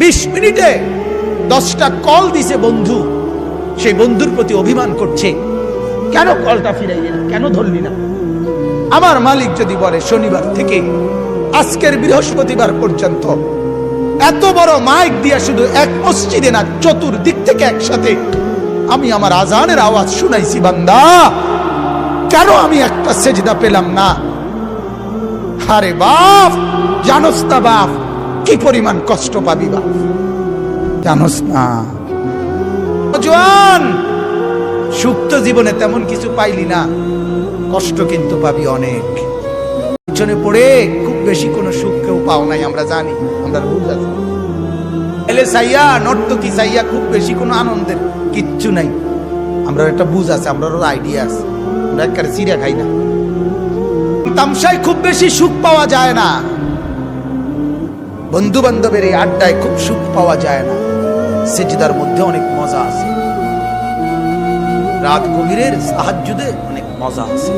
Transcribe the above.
20 মিনিটে 10টা কল দিছে বন্ধু, সেই বন্ধুর প্রতি অভিমান করছে, কেন কলটা ফিরাইলি না, কেন ধরলি না। আমার মালিক যদি বলে শনিবার থেকে আজকের বৃহস্পতিবার পর্যন্ত এত বড় মাইক দিয়া শুধু এক মসজিদে না, চতুর্দিক থেকে একসাথে আমি আমার আজানের আওয়াজ শুনাইছি, বান্দা কেন আমি একটা সেজদা পেলাম না। আরে বাপ, জানোস না বাপ কি পরিমাণ কষ্ট পাবি বাপ, জানোস না। জওয়ান, সুখ তো জীবনে তেমন কিছু পাইলি না, কষ্ট কিন্তু পাবি অনেক। পিছনে পড়ে খুব বেশি কোনো সুখ কেউ পাও নাই, আমরা জানি, আমরা বুঝ আছি। এলে সাইয়া নর্তকি সাইয়া খুব বেশি কোনো আনন্দের কিচ্ছু নাই, আমরা একটা বুঝ আছে, আমরা আইডিয়া আছে, আমরা একটা চিড়া খাই না। তামসায় খুব বেশি সুখ পাওয়া যায় না, বন্ধু বান্ধবের এই আড্ডায় খুব সুখ পাওয়া যায় না। সেজদার মধ্যে অনেক মজা আছে, রাত গভীরের তাহাজ্জুদে অনেক মজা আছে।